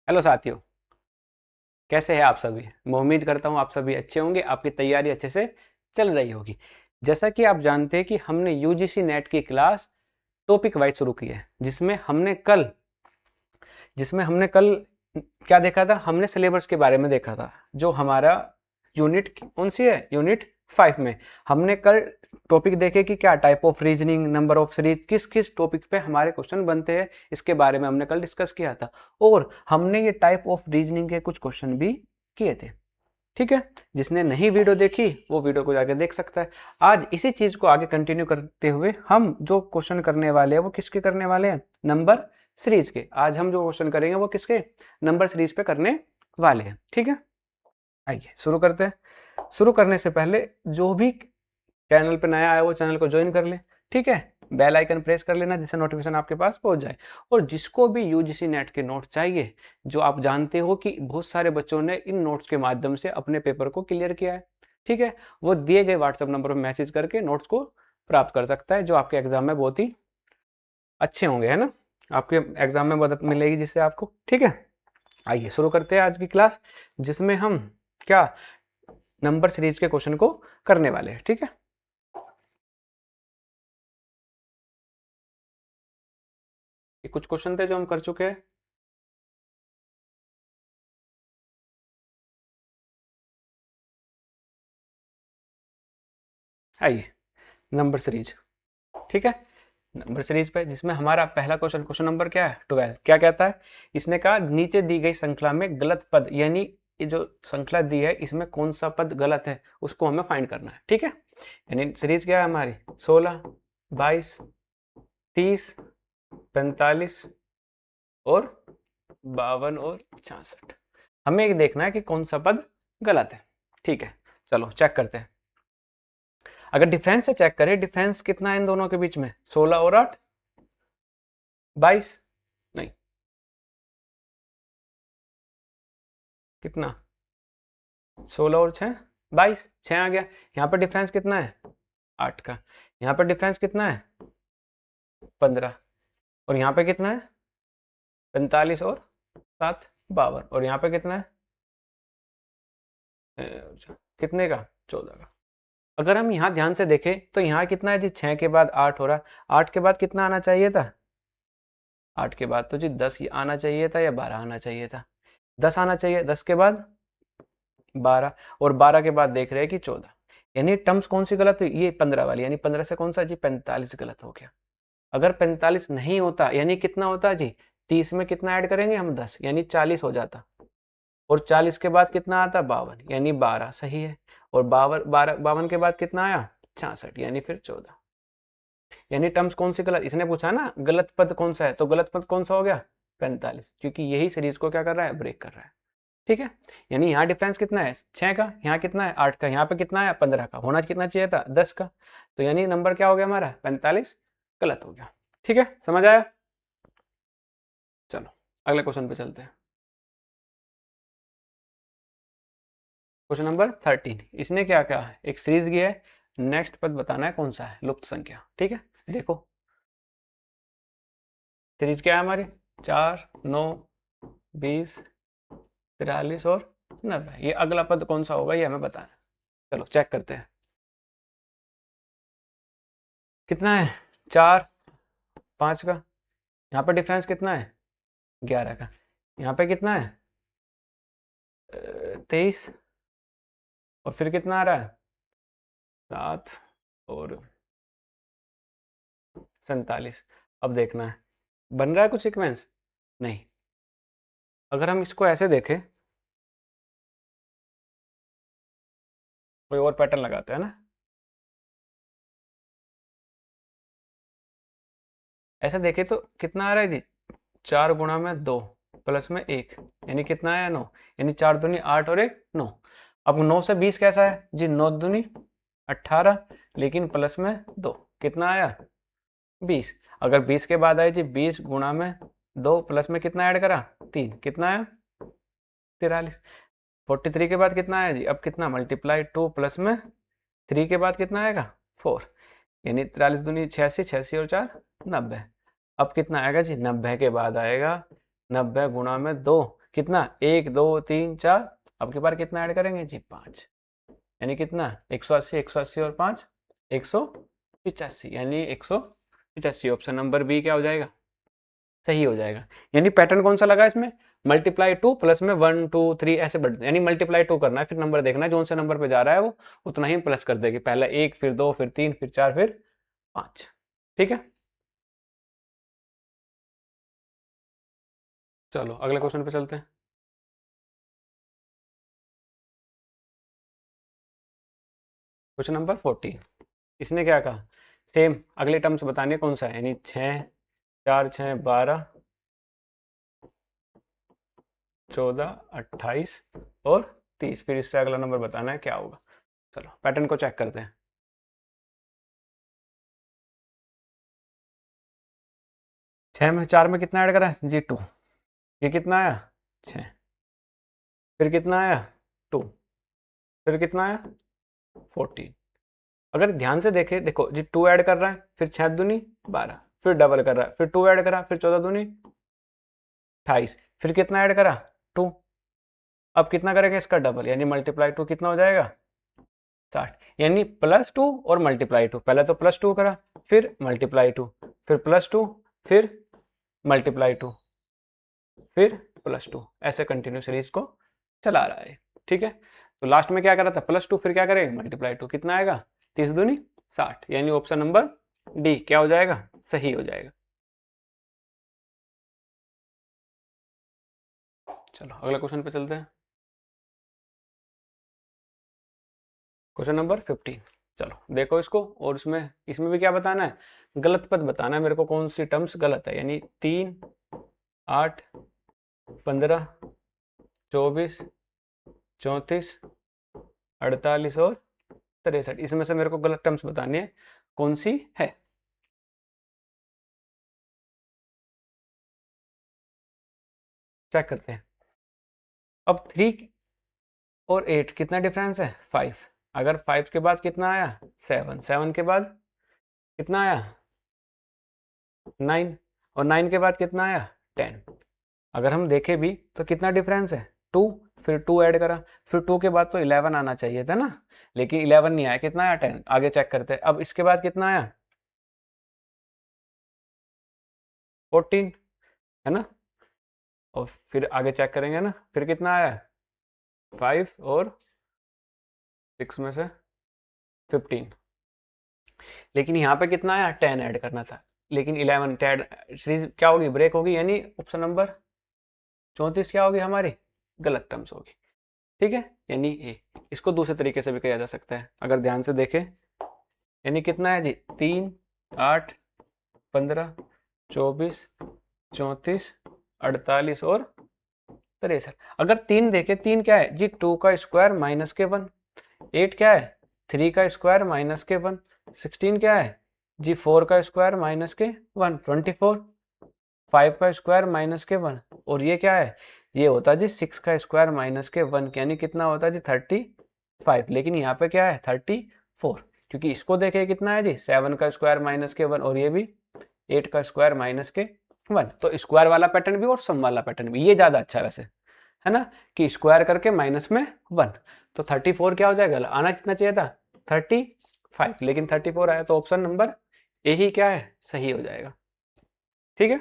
Hello साथियों, कैसे हैं आप सभी। मैं उम्मीद करता हूं आप सभी अच्छे होंगे, आपकी तैयारी अच्छे से चल रही होगी। जैसा कि आप जानते हैं कि हमने यूजीसी नेट की क्लास टॉपिक वाइज शुरू की है, जिसमें हमने कल क्या देखा था। हमने सिलेबस के बारे में देखा था। जो हमारा यूनिट कौन सी है, यूनिट 5 में हमने कल टॉपिक देखे कि क्या type of reasoning, number of series, किस किस टॉपिक पे हमारे क्वेश्चन बनते हैं, इसके बारे में हमने कल डिस्कस किया था। और हमने ये टाइप ऑफ रीजनिंग के कुछ क्वेश्चन भी किए थे। ठीक है, जिसने नहीं वीडियो देखी वो वीडियो को जाके देख सकता है। आज इसी चीज को आगे कंटिन्यू करते हुए हम जो क्वेश्चन करने वाले हैं वो किसके करने वाले हैं, नंबर सीरीज के। आज हम जो क्वेश्चन करेंगे वो किसके, नंबर सीरीज पे करने वाले हैं। ठीक है, आइए शुरू करते हैं। शुरू करने से पहले जो भी चैनल पे नया आया वो चैनल को ज्वाइन कर ले। ठीक है, बेल आइकन प्रेस कर लेना जिससे नोटिफिकेशन आपके पास पहुंच जाए। और जिसको भी यूजीसी नेट के नोट्स चाहिए, जो आप जानते हो कि बहुत सारे बच्चों ने इन नोट्स के माध्यम से अपने पेपर को क्लियर किया है, ठीक है, वो दिए गए व्हाट्सएप नंबर पर मैसेज करके नोट्स को प्राप्त कर सकता है, जो आपके एग्जाम में बहुत ही अच्छे होंगे, है ना। आपके एग्जाम में मदद मिलेगी जिससे आपको। ठीक है, आइए शुरू करते हैं आज की क्लास, जिसमें हम क्या नंबर सीरीज के क्वेश्चन को करने वाले हैं। ठीक है, ये कुछ क्वेश्चन थे जो हम कर चुके हैं। आइए नंबर सीरीज। ठीक है, नंबर सीरीज पे जिसमें हमारा पहला क्वेश्चन, क्वेश्चन नंबर क्या है, 12। क्या कहता है, इसने कहा नीचे दी गई श्रृंखला में गलत पद, यानी ये जो श्रृंखला दी है इसमें कौन सा पद गलत है उसको हमें फाइंड करना है। ठीक है, यानी सीरीज क्या है हमारी, 16, 22, 30, 45 और 52 और 66। हमें ये देखना है कि कौन सा पद गलत है। ठीक है, चलो चेक करते हैं। अगर डिफरेंस से चेक करें, डिफरेंस कितना है इन दोनों के बीच में, 16 और 8, 22 नहीं, कितना, 16 और 6, 22, 6 आ गया। यहाँ पर डिफरेंस कितना है, 8 का। यहाँ पर डिफरेंस कितना है, 15। और यहाँ पे कितना है, 45 और 7, 52। और यहाँ पे कितना है, कितने का, 14 का। अगर हम यहाँ ध्यान से देखें तो यहाँ कितना है जी, 6 के बाद 8 हो रहा है। 8 के बाद कितना आना चाहिए था, 8 के बाद तो जी 10 आना चाहिए था या 12 आना चाहिए था, 10 आना चाहिए। 10 के बाद 12, और 12 के बाद देख रहे हैं कि 14। यानी टर्म्स कौन सी गलत हुई, ये 15 वाली, यानी 15 से कौन सा जी, 45 गलत हो गया। अगर 45 नहीं होता यानी कितना होता जी, 30 में कितना ऐड करेंगे हम, 10, यानी 40 हो जाता। और 40 के बाद कितना आता, 52, यानी 12 सही है। और 52 के बाद कितना आया, 66, यानी फिर 14। यानी टर्म्स कौन सी गलत, इसने पूछा ना गलत पद कौन सा है, तो गलत पद कौन सा हो गया, 45, क्योंकि यही सीरीज को क्या कर रहा है, ब्रेक कर रहा है। ठीक है, यानी यहाँ डिफरेंस कितना है, 6 का, यहाँ कितना है, 8 का, यहाँ पे कितना है, 15 का, होना कितना चाहिए था, 10 का। तो यानी नंबर क्या हो गया हमारा, 45 गलत हो गया। ठीक है, समझ आया। चलो अगले क्वेश्चन पे चलते हैं। क्वेश्चन नंबर 13, इसने क्या कहा है, एक सीरीज की है, नेक्स्ट पद बताना है कौन सा है, लुप्त संख्या। ठीक है, देखो सीरीज क्या है हमारी, 4, 9, 20, 43 और 90। ये अगला पद कौन सा होगा ये हमें बताना है। चलो चेक करते हैं, कितना है, 4, 5 का। यहाँ पर डिफरेंस कितना है, 11 का। यहाँ पे कितना है, 23। और फिर कितना आ रहा है, 7 और 47। अब देखना है बन रहा है कुछ सीक्वेंस, नहीं। अगर हम इसको ऐसे देखें, कोई और पैटर्न लगाते हैं ना, ऐसे देखें तो कितना आ रहा है जी, 4 गुणा में 2 प्लस में 1, यानी कितना आया, 9। यानी 4 दूनी 8 और 1 9। अब 9 से 20 कैसा है जी, 9 दूनी 18, लेकिन प्लस में 2, कितना आया, 20। अगर 20 के बाद आए जी, 20 गुणा में 2 प्लस में कितना ऐड करा, 3, कितना आया, 43। 43 के बाद कितना आया जी, अब कितना मल्टीप्लाई 2 प्लस में 3 के बाद कितना आएगा, 4, यानी 43 दूनी 86, 86 और 4 90। अब कितना आएगा जी, 90 के बाद आएगा 90 गुणा में 2, कितना 1 2 3 4, अब की बार कितना ऐड करेंगे जी 5, यानी कितना 180, 180 और 5 185, यानी 185। ऑप्शन नंबर बी क्या हो जाएगा, सही हो जाएगा। यानी पैटर्न कौन सा लगा इसमें, मल्टीप्लाई 2 प्लस में 1 2 3 ऐसे बढ़ते, यानी मल्टीप्लाई 2 करना है, फिर नंबर देखना है जो से नंबर पे जा रहा है वो उतना ही प्लस कर देगी, पहले 1 फिर 2 फिर 3 फिर 4 फिर 5। ठीक है, चलो अगले क्वेश्चन पे चलते हैं। क्वेश्चन नंबर 14, इसने क्या कहा, सेम अगले टर्म्स बताने कौन सा है, यानी 6 4 6 12 14 28 और 30, फिर इससे अगला नंबर बताना है क्या होगा। चलो पैटर्न को चेक करते हैं। 6 में 4 में कितना ऐड करा है जी 2, ये कितना आया 6, फिर कितना आया 2, फिर कितना आया 14। अगर ध्यान से देखें, देखो जी 2 ऐड कर रहा है, फिर 6 दूनी 12, फिर डबल कर रहा है, फिर 2 ऐड करा, फिर 14 दूनी 28, फिर कितना ऐड करा 2, अब कितना करेंगे इसका डबल, यानी मल्टीप्लाई 2 कितना हो जाएगा 60, यानी +2 और मल्टीप्लाई 2, पहले तो +2 करा, फिर मल्टीप्लाई 2, फिर +2, फिर मल्टीप्लाई 2, फिर +2, ऐसे कंटिन्यू सीरीज को चला रहा है। ठीक है, तो लास्ट में क्या करा था +2, फिर क्या करेंगे मल्टीप्लाई 2, कितना आएगा 30 दूनी 60, यानी ऑप्शन नंबर डी क्या हो जाएगा, सही हो जाएगा। चलो अगले क्वेश्चन पे चलते हैं। क्वेश्चन नंबर 15, चलो देखो इसको, और इसमें इसमें भी क्या बताना है, गलत पद बताना है मेरे को, कौन सी टर्म्स गलत है, यानी 3 8 15 24 34 48 और 63, इसमें से मेरे को गलत टर्म्स बतानी है कौन सी है। चेक करते हैं। अब 3 और 8 कितना डिफरेंस है 5, अगर 5 के बाद कितना आया 7, 7 के बाद कितना आया 9, और 9 के बाद कितना आया 10। अगर हम देखें भी तो कितना डिफरेंस है 2, फिर 2 ऐड करा, फिर 2 के बाद तो 11 आना चाहिए था ना, लेकिन 11 नहीं आया, कितना आया 10। आगे चेक करते हैं, अब इसके बाद कितना आया 14, है ना, और फिर आगे चेक करेंगे ना, फिर कितना आया 5 और 6 में से 15, लेकिन यहाँ पे कितना आया 10 ऐड करना था, लेकिन 11 10 सीरीज क्या होगी ब्रेक होगी, यानी ऑप्शन नंबर 34 क्या होगी हमारी, गलत टर्म्स होगी। ठीक है, यानी ए, इसको दूसरे तरीके से भी किया जा सकता है, अगर ध्यान से देखें, यानी कितना है जी 3 8 15 24 34 48 और 63। अगर 3 देखें, 3 क्या है जी 2 का स्क्वायर माइनस के 1, 8 क्या है 3 का स्क्वायर माइनस के 1, 16 क्या है जी 4 का स्क्वायर माइनस के 1, 24 5 का स्क्वायर माइनस के 1, और ये क्या है, ये होता है जी 6 का स्क्वायर माइनस के 1, यानी कितना होता है जी 35, लेकिन यहाँ पे क्या है 34, क्योंकि इसको देखे कितना है जी 7 का स्क्वायर माइनस के 1, और ये भी 8 का स्क्वायर माइनस के 1, तो स्क्वायर वाला पैटर्न भी और सम वाला पैटर्न भी, ये ज़्यादा अच्छा है वैसे, है ना, कि स्क्वायर करके माइनस में 1, तो 34 क्या हो जाएगा, आना कितना चाहिए था 35, लेकिन 34 आया, तो ऑप्शन नंबर ए ही क्या है, सही हो जाएगा। ठीक है,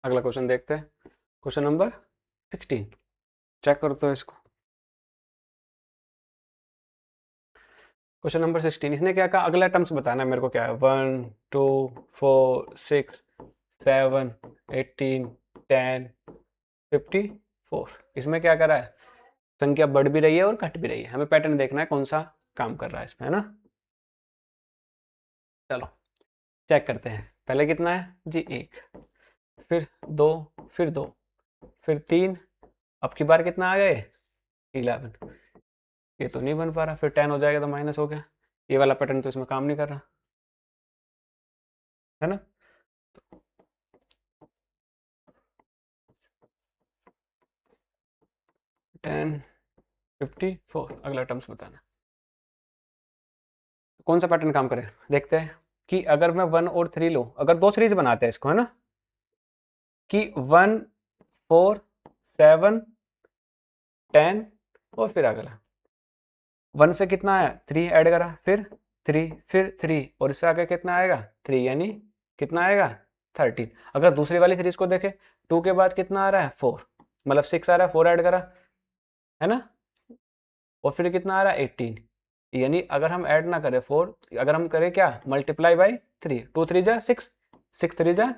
अगला क्वेश्चन देखते हैं। क्वेश्चन नंबर 16, चेक करते हो इसको। क्वेश्चन नंबर 16, इसने क्या कहा, अगला टर्म्स बताना है मेरे को, क्या है 1 2 4 6 7 18 10 54, इसमें क्या करा है, संख्या बढ़ भी रही है और घट भी रही है, हमें पैटर्न देखना है कौन सा काम कर रहा है इसमें, है ना। चलो चेक करते हैं, पहले कितना है जी 1, फिर 2, फिर 2, फिर 3, अब की बार कितना आ गए 11, ये तो नहीं बन पा रहा, फिर 10 हो जाएगा तो माइनस हो गया, ये वाला पैटर्न तो इसमें काम नहीं कर रहा, है ना। 10 54, अगला टर्म्स बताना कौन सा पैटर्न काम करे, देखते हैं। कि अगर मैं 1 और 3 लूँ, अगर दो सीरीज बनाते हैं इसको, है ना, कि 1 4 7 10 और फिर अगला 1 से कितना आया 3 ऐड करा, फिर 3 फिर 3 और इससे आगे कितना आएगा 3, यानी कितना आएगा 13। अगर दूसरी वाली सीरीज को देखें 2 के बाद कितना आ रहा है 4, मतलब 6 आ रहा है, 4 ऐड करा, है ना, और फिर कितना आ रहा है 18, यानी अगर हम ऐड ना करें 4, अगर हम करें क्या मल्टीप्लाई बाई 3, 2 3 जा 6, 6 3 जा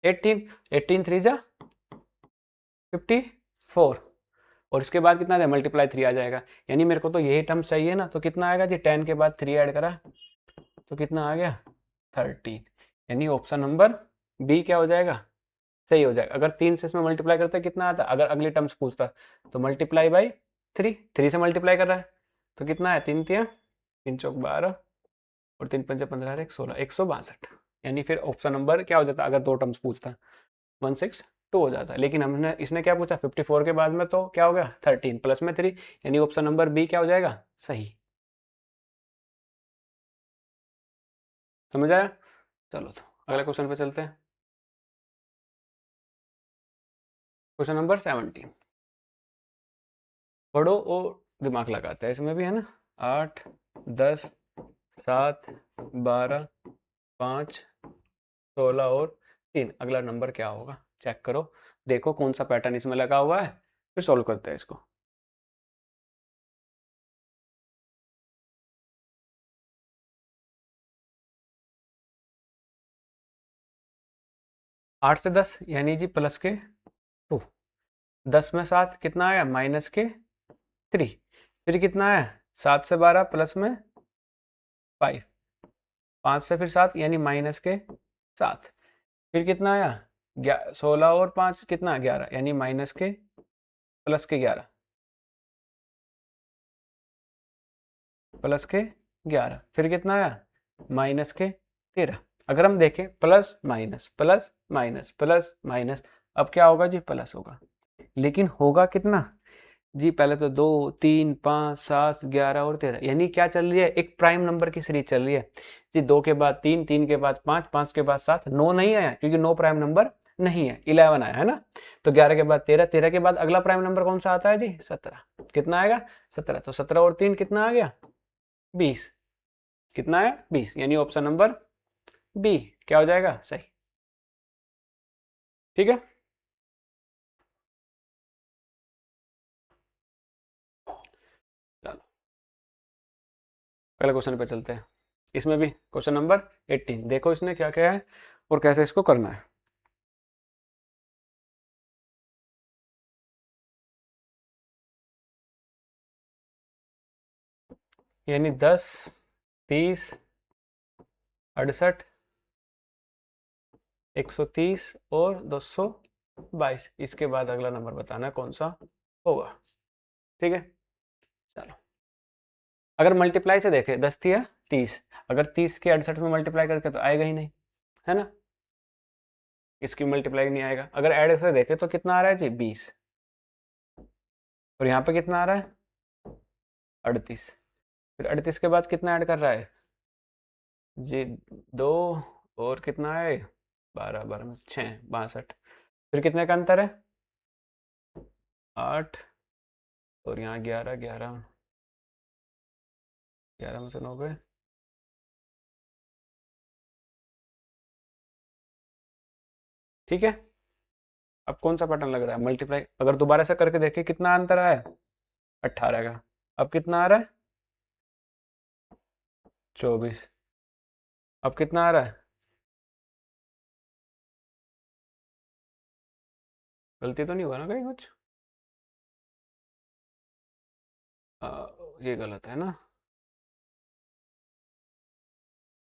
18, 18 3 जा 54 और इसके बाद कितना आ जाएगा मल्टीप्लाई 3 आ जाएगा, यानी मेरे को तो यही टर्म चाहिए ना, तो कितना आएगा जी 10 के बाद 3 ऐड करा तो कितना आ गया 13, यानी ऑप्शन नंबर बी क्या हो जाएगा सही हो जाएगा। अगर 3 से इसमें मल्टीप्लाई करते कितना आता, अगर अगली टर्म्स पूछता तो मल्टीप्लाई बाई 3, 3 से मल्टीप्लाई कर रहा है तो कितना है 3 3 3 चौक 12 और 3 पंजे 15 1 16 162, यानी फिर ऑप्शन नंबर क्या हो जाता अगर दो टर्म्स पूछता 162 हो जाता है। लेकिन हमने इसने क्या पूछा 54 के बाद में तो क्या हो गया 13 प्लस में 3, यानी ऑप्शन नंबर बी क्या हो जाएगा सही। समझ आया? चलो तो अगले क्वेश्चन पे चलते हैं। क्वेश्चन नंबर 17, पढ़ो और दिमाग लगाते हैं इसमें भी, है ना। 8 10 7 12 5 16 और 3, अगला नंबर क्या होगा चेक करो, देखो कौन सा पैटर्न इसमें लगा हुआ है, फिर सॉल्व करते हैं इसको। 8 से 10 यानी जी प्लस के 2, 10 में 7 कितना आया माइनस के 3, फिर कितना आया 7 से 12 प्लस में 5, 5 से फिर 7 यानी माइनस के 7, फिर कितना आया 16 और 5 कितना 11, यानी माइनस के प्लस के 11, प्लस के 11, फिर कितना आया माइनस के 13। अगर हम देखें plus minus plus minus plus minus, अब क्या होगा जी प्लस होगा, लेकिन होगा कितना जी, पहले तो 2 3 5 7 11 और 13, यानी क्या चल रही है एक प्राइम नंबर की सीरीज चल रही है जी। 2 के बाद 3, 3 के बाद 5, 5 के बाद 7, 9 नहीं आया क्योंकि 9 प्राइम नंबर नहीं है, 11 आया है ना, तो 11 के बाद 13, 13 के बाद अगला प्राइम नंबर कौन सा आता है जी 17, कितना आएगा 17, तो 17 और 3 कितना आ गया 20, कितना है 20, यानी ऑप्शन नंबर बी क्या हो जाएगा सही। ठीक है, चलो पहले क्वेश्चन पे चलते हैं। इसमें भी क्वेश्चन नंबर 18, देखो इसने क्या क्या है और कैसे इसको करना है। यानी 10 30 68 130 और 222, इसके बाद अगला नंबर बताना है कौन सा होगा। ठीक है, चलो अगर मल्टीप्लाई से देखें 10 तिया 30, अगर 30 के 68 में मल्टीप्लाई करके तो आएगा ही नहीं, है ना, इसकी मल्टीप्लाई नहीं आएगा। अगर ऐड से देखें तो कितना आ रहा है जी 20, और यहाँ पे कितना आ रहा है 38, फिर 38 के बाद कितना ऐड कर रहा है जी 2, और कितना है 12, 12 में 6 62, फिर कितने का अंतर है 8, और यहाँ 11, 11 11 में से 9 गए, ठीक है। अब कौन सा पैटर्न लग रहा है मल्टीप्लाई, अगर दोबारा से करके देखें कितना अंतर आया 18 का, अब कितना आ रहा है 24, अब कितना आ रहा है, गलती तो नहीं हुआ ना कहीं कुछ, ये गलत है ना,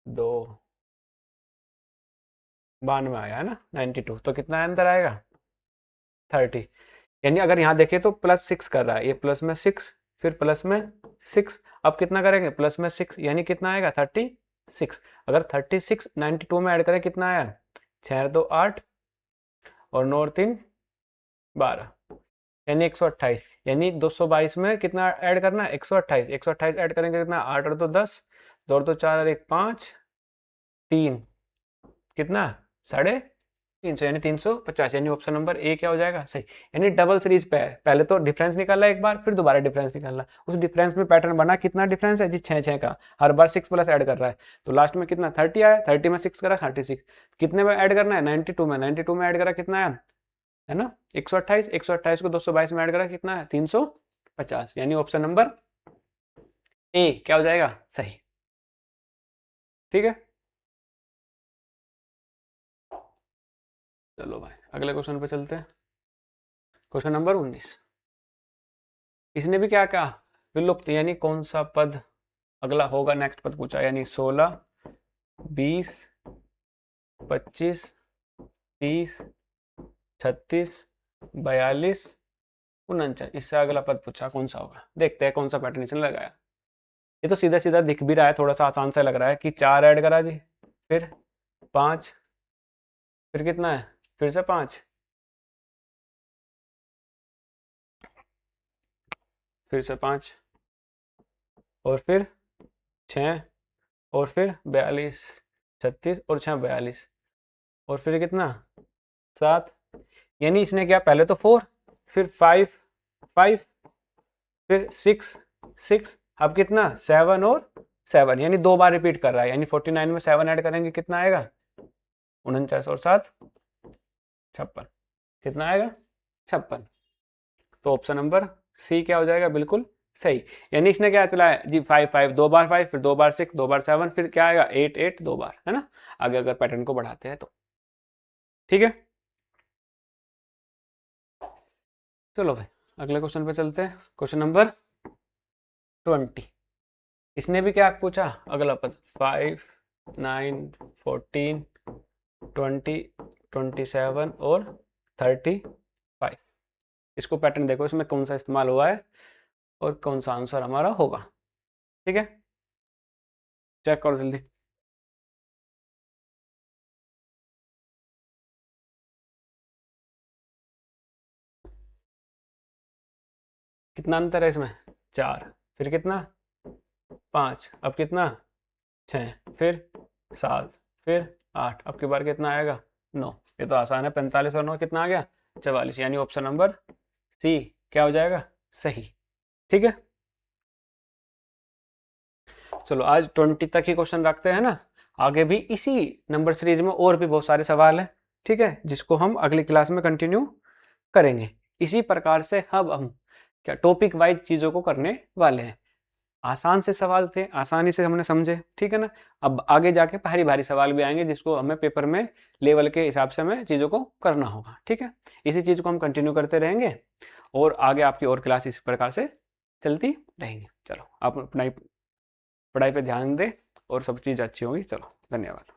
2 92 आया है ना 92, तो कितना अंतर आएगा 30, यानी अगर यहाँ देखें तो +6 कर रहा है, ये प्लस में 6 फिर प्लस में 6, अब कितना करेंगे प्लस में 6, यानी कितना आएगा 36, अगर 36 92 में ऐड करें कितना आया 6 2 8 और 9 और 3 12, यानी 128, यानी 222 में कितना ऐड करना है 128, 128 ऐड करेंगे कितना 8 और 2 10, 2 और 2 4 और 1 5, 3 कितना 350 यानी 350 यानी ऑप्शन नंबर ए क्या हो जाएगा सही। यानी डबल सीरीज पे है, पहले तो डिफरेंस निकाला एक बार, फिर दोबारा डिफरेंस निकालना, उस डिफरेंस में पैटर्न बना, कितना डिफरेंस है जी 6 का, हर बार 6 प्लस ऐड कर रहा है, तो लास्ट में कितना 30 आया, 30 में 6 करा 36, कितने में ऐड करना है 92 में, 92 में ऐड करा कितना है ना 128, 128 को 222 में ऐड करा कितना है 350, यानी ऑप्शन नंबर ए क्या हो जाएगा सही। ठीक है, चलो भाई अगले क्वेश्चन पे चलते हैं। क्वेश्चन नंबर 19, इसने भी क्या कहा विलुप्त, यानी कौन सा पद अगला होगा, नेक्स्ट पद पूछा, यानी 16, 20, 25, 30, 36, 42, 49, इससे अगला पद पूछा कौन सा होगा। देखते हैं कौन सा पैटर्न इसने लगाया। ये तो सीधा सीधा दिख भी रहा है, थोड़ा सा आसान सा लग रहा है कि 4 ऐड करा जी, फिर 5, फिर कितना है, फिर से 5, फिर से 5, और फिर 6, और फिर 42, 36 और 6 42, और फिर कितना 7, यानी इसने क्या पहले तो 4, फिर 5, 5, फिर 6, 6, अब कितना 7 और 7, यानी 2 बार रिपीट कर रहा है, यानी 49 में 7 ऐड करेंगे कितना आएगा 49 और 7 56, कितना आएगा 56, तो ऑप्शन नंबर सी क्या हो जाएगा बिल्कुल सही। यानी इसने क्या चला है जी 5 5 2 बार 5, फिर 2 बार 6, 2 बार 7, फिर क्या आएगा 8 8 2 बार, है ना, आगे अगर पैटर्न को बढ़ाते हैं तो। ठीक है, चलो भाई अगले क्वेश्चन पे चलते हैं। क्वेश्चन नंबर 20, इसने भी क्या पूछा अगला पद 5, 9, 14, 20, 27 और 35, इसको पैटर्न देखो इसमें कौन सा इस्तेमाल हुआ है और कौन सा आंसर हमारा होगा। ठीक है, चेक करो जल्दी। कितना अंतर है इसमें 4, फिर कितना 5, अब कितना 6, फिर 7, फिर 8, अब की बार कितना आएगा 9, ये तो आसान है, 45 और 9 कितना आ गया 44, यानी ऑप्शन नंबर सी क्या हो जाएगा सही। ठीक है, चलो आज 20 तक ही क्वेश्चन रखते हैं ना, आगे भी इसी नंबर सीरीज में और भी बहुत सारे सवाल हैं। ठीक है, जिसको हम अगली क्लास में कंटिन्यू करेंगे। इसी प्रकार से अब हम क्या टॉपिक वाइज चीजों को करने वाले हैं। आसान से सवाल थे, आसानी से हमने समझे, ठीक है ना। अब आगे जाके भारी भारी सवाल भी आएंगे जिसको हमें पेपर में लेवल के हिसाब से हमें चीज़ों को करना होगा। ठीक है, इसी चीज़ को हम कंटिन्यू करते रहेंगे और आगे आपकी और क्लास इस प्रकार से चलती रहेंगी। चलो आप अपना पढ़ाई पे ध्यान दें और सब चीज़ अच्छी होगी। चलो धन्यवाद।